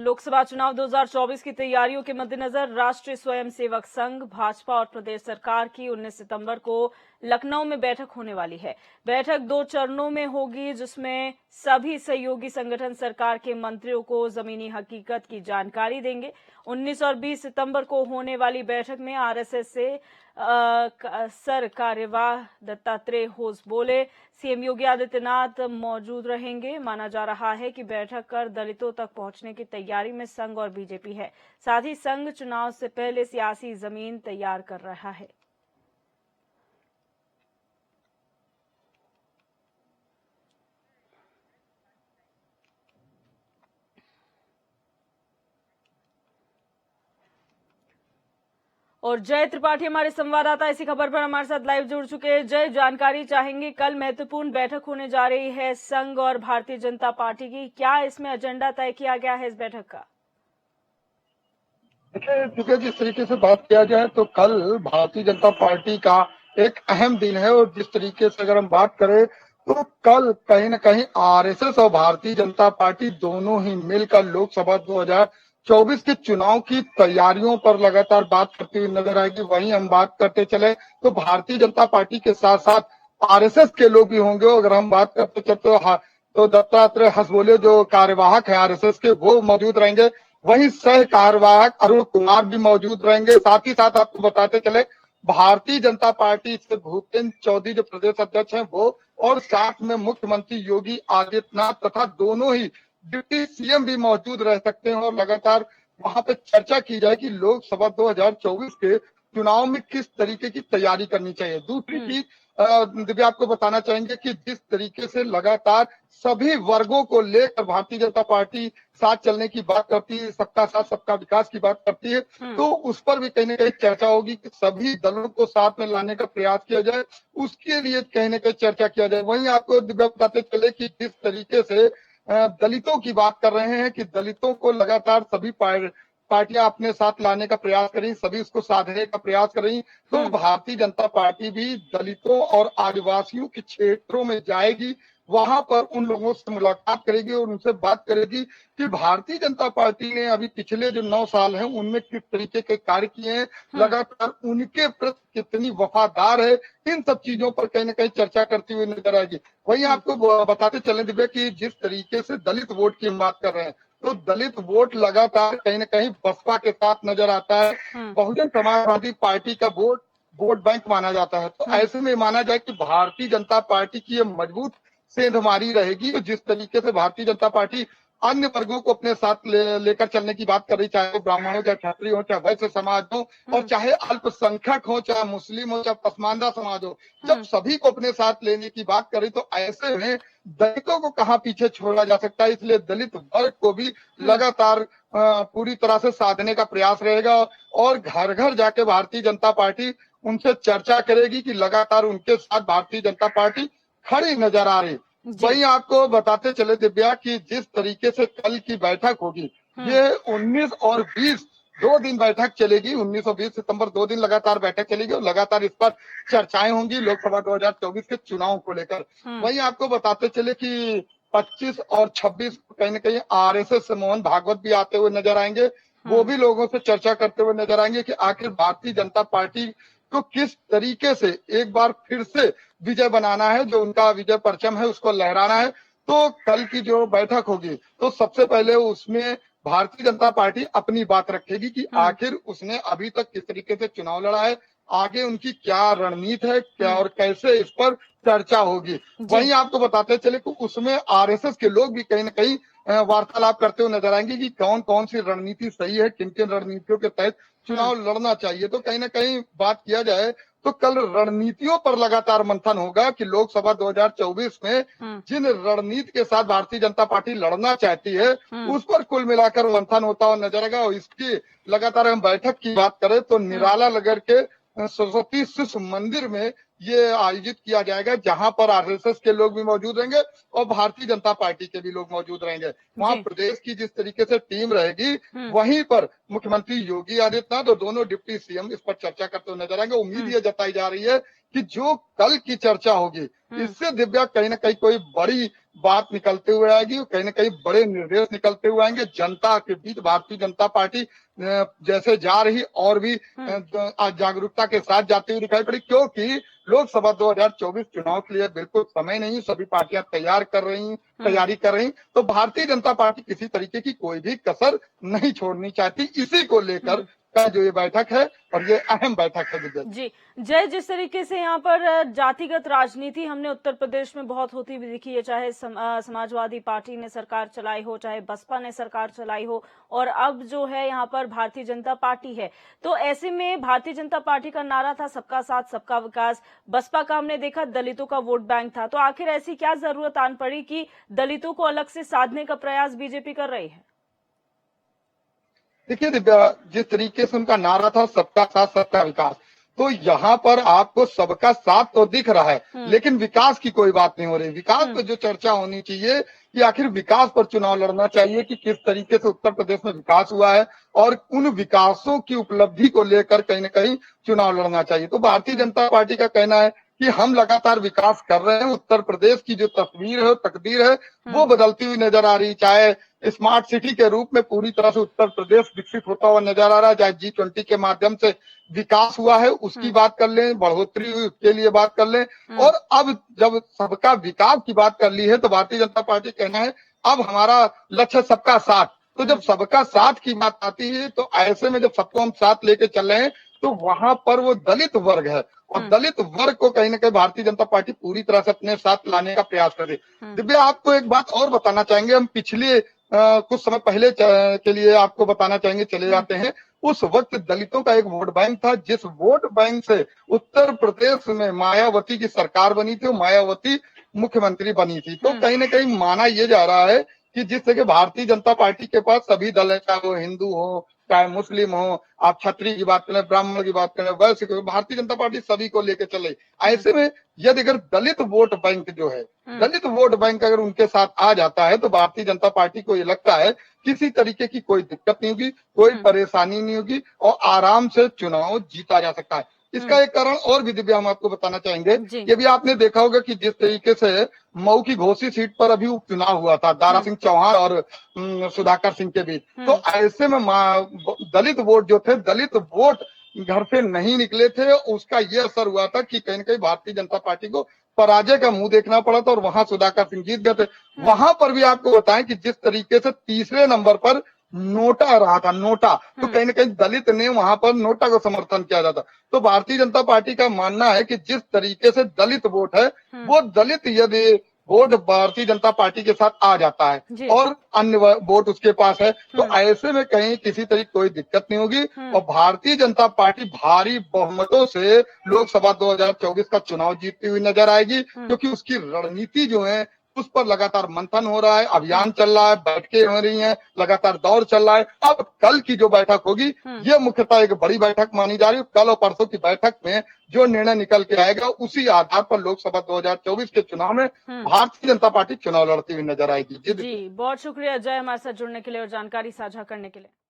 लोकसभा चुनाव 2024 की तैयारियों के मद्देनजर राष्ट्रीय स्वयंसेवक संघ, भाजपा और प्रदेश सरकार की 19 सितंबर को लखनऊ में बैठक होने वाली है। बैठक 2 चरणों में होगी, जिसमें सभी सहयोगी संगठन सरकार के मंत्रियों को जमीनी हकीकत की जानकारी देंगे। 19 और 20 सितंबर को होने वाली बैठक में आरएसएस से सर कार्यवाह दत्तात्रेय होसबोले, सीएम योगी आदित्यनाथ मौजूद रहेंगे। माना जा रहा है कि बैठक कर दलितों तक पहुंचने की तैयारी में संघ और बीजेपी है। साथ ही संघ चुनाव से पहले सियासी जमीन तैयार कर रहा है। और जय त्रिपाठी हमारे संवाददाता इसी खबर पर हमारे साथ लाइव जुड़ चुके हैं। जय, जानकारी चाहेंगे, कल महत्वपूर्ण बैठक होने जा रही है संघ और भारतीय जनता पार्टी की, क्या इसमें एजेंडा तय किया गया है इस बैठक का? देखिए, क्योंकि जिस तरीके से बात किया जाए तो कल भारतीय जनता पार्टी का एक अहम दिन है और जिस तरीके से अगर हम बात करें तो कल कहीं न कहीं आरएसएस और भारतीय जनता पार्टी दोनों ही मिलकर लोकसभा 2024 के चुनाव की तैयारियों पर लगातार बात करती हुई नजर आएगी। वहीं हम बात करते चले तो भारतीय जनता पार्टी के साथ साथ आरएसएस के लोग भी होंगे। अगर हम बात करते चलते तो दत्तात्रेय होसबोले जो कार्यवाहक है आरएसएस के, वो मौजूद रहेंगे। वहीं सह कार्यवाहक अरुण कुमार भी मौजूद रहेंगे। साथ ही साथ आपको बताते चले भारतीय जनता पार्टी से भूपेंद्र चौधरी जो प्रदेश अध्यक्ष हैं वो, और साथ में मुख्यमंत्री योगी आदित्यनाथ तथा दोनों ही डिप्टी सीएम भी मौजूद रह सकते हैं और लगातार वहां पे चर्चा की जाए कि लोकसभा 2024 के चुनाव में किस तरीके की तैयारी करनी चाहिए। दूसरी चीज दिव्या आपको बताना चाहेंगे कि जिस तरीके से लगातार सभी वर्गों को लेकर भारतीय जनता पार्टी साथ चलने की बात करती है, सबका साथ सबका विकास की बात करती है, तो उस पर भी कहीं ना कहीं चर्चा होगी कि सभी दलों को साथ में लाने का प्रयास किया जाए, उसके लिए कहीं ना कहीं चर्चा किया जाए। वहीं आपको दिव्या बताते चले कि जिस तरीके से दलितों की बात कर रहे हैं कि दलितों को लगातार सभी पार्टियां अपने साथ लाने का प्रयास करें, सभी उसको साधने का प्रयास करें, तो भारतीय जनता पार्टी भी दलितों और आदिवासियों के क्षेत्रों में जाएगी, वहां पर उन लोगों से मुलाकात करेगी और उनसे बात करेगी कि भारतीय जनता पार्टी ने अभी पिछले जो 9 साल हैं उनमें किस तरीके के कार्य किए हैं, लगातार उनके प्रति कितनी वफादार है, इन सब चीजों पर कहीं ना कहीं चर्चा करती हुई नजर आएगी। वहीं आपको बताते चले दिव्या कि जिस तरीके से दलित वोट की हम बात कर रहे हैं तो दलित वोट लगातार कहीं ना कहीं बसपा के साथ नजर आता है। बहुजन समाजवादी पार्टी का वोट बैंक माना जाता है। तो ऐसे में माना जाए कि भारतीय जनता पार्टी की ये मजबूत सेंधमारी रहेगी। और जिस तरीके से भारतीय जनता पार्टी अन्य वर्गों को अपने साथ लेकर चलने की बात कर रही, चाहे वो ब्राह्मण हो, चाहे क्षत्रिय हो, चाहे वैश्य समाज हो, और चाहे अल्पसंख्यक हो, चाहे मुस्लिम हो, चाहे पसमानदा समाज हो, जब सभी को अपने साथ लेने की बात करें तो ऐसे में दलितों को कहाँ पीछे छोड़ा जा सकता है। इसलिए दलित वर्ग को भी लगातार पूरी तरह से साधने का प्रयास रहेगा और घर घर जाके भारतीय जनता पार्टी उनसे चर्चा करेगी कि लगातार उनके साथ भारतीय जनता पार्टी खड़ी नजर आ रही। वहीं आपको बताते चले दिव्या कि जिस तरीके से कल की बैठक होगी, ये 19 और 20 2 दिन बैठक चलेगी। 19 और 20 सितंबर 2 दिन लगातार बैठक चलेगी और लगातार इस पर चर्चाएं होंगी लोकसभा 2024 के चुनाव को लेकर। वहीं आपको बताते चले कि 25 और 26 कहीं ना कहीं आरएसएस से मोहन भागवत भी आते हुए नजर आएंगे। वो भी लोगों से चर्चा करते हुए नजर आएंगे कि आखिर भारतीय जनता पार्टी को किस तरीके से एक बार फिर से विजय बनाना है, जो उनका विजय परचम है उसको लहराना है। तो कल की जो बैठक होगी तो सबसे पहले उसमें भारतीय जनता पार्टी अपनी बात रखेगी कि आखिर उसने अभी तक किस तरीके से चुनाव लड़ा है, आगे उनकी क्या रणनीति है, क्या और कैसे इस पर चर्चा होगी। वहीं आपको बताते चले कि उसमें आरएसएस के लोग भी कहीं ना कहीं वार्तालाप करते हुए नजर आएंगे कि कौन कौन सी रणनीति सही है, किन किन रणनीतियों के तहत चुनाव लड़ना चाहिए। तो कहीं ना कहीं बात किया जाए तो कल रणनीतियों पर लगातार मंथन होगा कि लोकसभा 2024 में जिन रणनीति के साथ भारतीय जनता पार्टी लड़ना चाहती है उस पर कुल मिलाकर मंथन होता हुआ नजर आएगा। और इसकी लगातार हम बैठक की बात करें तो निराला नगर के सरस्वती शिशु मंदिर में ये आयोजित किया जाएगा, जहां पर आरएसएस के लोग भी मौजूद रहेंगे और भारतीय जनता पार्टी के भी लोग मौजूद रहेंगे। वहां प्रदेश की जिस तरीके से टीम रहेगी वहीं पर मुख्यमंत्री योगी आदित्यनाथ और दोनों डिप्टी सीएम इस पर चर्चा करते हुए नजर आएंगे। उम्मीद ये जताई जा रही है कि जो कल की चर्चा होगी इससे दिव्या कहीं ना कहीं कोई बड़ी बात निकलते हुए आएगी, कहीं ना कहीं बड़े निर्देश निकलते हुए आएंगे जनता के बीच। भारतीय जनता पार्टी जैसे जा रही और भी आज जागरूकता के साथ जाती हुई दिखाई पड़ी, क्योंकि लोकसभा 2024 चुनाव के लिए बिल्कुल समय नहीं, सभी पार्टियां तैयारी कर रही। तो भारतीय जनता पार्टी किसी तरीके की कोई भी कसर नहीं छोड़नी चाहती। इसी को लेकर का जो ये बैठक है और ये अहम बैठक है विजय जी। जय, जिस तरीके से यहाँ पर जातिगत राजनीति हमने उत्तर प्रदेश में बहुत होती हुई दिखी है, चाहे समाजवादी पार्टी ने सरकार चलाई हो, चाहे बसपा ने सरकार चलाई हो, और अब जो है यहाँ पर भारतीय जनता पार्टी है। तो ऐसे में भारतीय जनता पार्टी का नारा था सबका साथ सबका विकास, बसपा का हमने देखा दलितों का वोट बैंक था। तो आखिर ऐसी क्या जरूरत आन पड़ी कि दलितों को अलग से साधने का प्रयास बीजेपी कर रही है? देखिए दिव्या, जिस तरीके से उनका नारा था सबका साथ सबका विकास, तो यहाँ पर आपको सबका साथ तो दिख रहा है लेकिन विकास की कोई बात नहीं हो रही। विकास पर जो चर्चा होनी चाहिए कि आखिर विकास पर चुनाव लड़ना चाहिए कि किस तरीके से उत्तर प्रदेश में विकास हुआ है और उन विकासों की उपलब्धि को लेकर कहीं ना कहीं चुनाव लड़ना चाहिए। तो भारतीय जनता पार्टी का कहना है कि हम लगातार विकास कर रहे हैं। उत्तर प्रदेश की जो तस्वीर है, तकदीर है, वो बदलती हुई नजर आ रही। चाहे स्मार्ट सिटी के रूप में पूरी तरह से उत्तर प्रदेश विकसित होता हुआ नजर आ रहा है, चाहे G20 के माध्यम से विकास हुआ है उसकी बात कर लें, बढ़ोतरी हुई उसके लिए बात कर लें, और अब जब सबका विकास की बात कर ली है तो भारतीय जनता पार्टी कहना है अब हमारा लक्ष्य सबका साथ। तो जब सबका साथ की बात आती है तो ऐसे में जब सबको हम साथ लेके चल रहे हैं तो वहां पर वो दलित वर्ग है और दलित वर्ग को कहीं ना कहीं भारतीय जनता पार्टी पूरी तरह से अपने साथ लाने का प्रयास कर रही है। दिव्या, आपको एक बात और बताना चाहेंगे, हम पिछले कुछ समय पहले के लिए आपको बताना चाहेंगे, चले जाते हैं। उस वक्त दलितों का एक वोट बैंक था, जिस वोट बैंक से उत्तर प्रदेश में मायावती की सरकार बनी थी, मायावती मुख्यमंत्री बनी थी। तो कहीं ना कहीं माना यह जा रहा है कि जिस तरह भारतीय जनता पार्टी के पास सभी दल है, चाहे वो हिंदू हो, चाहे मुस्लिम हो, आप क्षत्रिय की बात करें, ब्राह्मण की बात करें, वैश्य की, भारतीय जनता पार्टी सभी को लेकर चले। ऐसे में यदि अगर दलित वोट बैंक जो है, दलित वोट बैंक अगर उनके साथ आ जाता है तो भारतीय जनता पार्टी को ये लगता है किसी तरीके की कोई दिक्कत नहीं होगी, कोई परेशानी नहीं होगी और आराम से चुनाव जीता जा सकता है। इसका एक कारण और भी दिव्या हम आपको बताना चाहेंगे। ये भी आपने देखा होगा कि जिस तरीके से मऊ की घोसी सीट पर अभी उपचुनाव हुआ था दारा सिंह चौहान और सुधाकर सिंह के बीच, तो ऐसे में दलित वोट जो थे, दलित वोट घर से नहीं निकले थे। उसका ये असर हुआ था कि कहीं न कहीं भारतीय जनता पार्टी को पराजय का मुंह देखना पड़ा था और वहां सुधाकर सिंह जीत गए थे। वहां पर भी आपको बताएं कि जिस तरीके से तीसरे नंबर पर नोटा रहा था, नोटा, तो कहीं न कहीं दलित ने वहां पर नोटा को समर्थन किया जाता। तो भारतीय जनता पार्टी का मानना है कि जिस तरीके से दलित वोट है, वो दलित यदि वोट भारतीय जनता पार्टी के साथ आ जाता है और अन्य वोट उसके पास है तो ऐसे में कहीं किसी तरीके कोई दिक्कत नहीं होगी और भारतीय जनता पार्टी भारी बहुमतों से लोकसभा 2024 का चुनाव जीतती हुई नजर आएगी, क्योंकि उसकी रणनीति जो है उस पर लगातार मंथन हो रहा है, अभियान चल रहा है, बैठकें हो रही हैं, लगातार दौर चल रहा है। अब कल की जो बैठक होगी ये मुख्यतः एक बड़ी बैठक मानी जा रही है। कल और परसों की बैठक में जो निर्णय निकल के आएगा उसी आधार पर लोकसभा 2024 के चुनाव में भारतीय जनता पार्टी चुनाव लड़ती हुई नजर आएगी। जी, बहुत शुक्रिया जय, हमारे साथ जुड़ने के लिए और जानकारी साझा करने के लिए।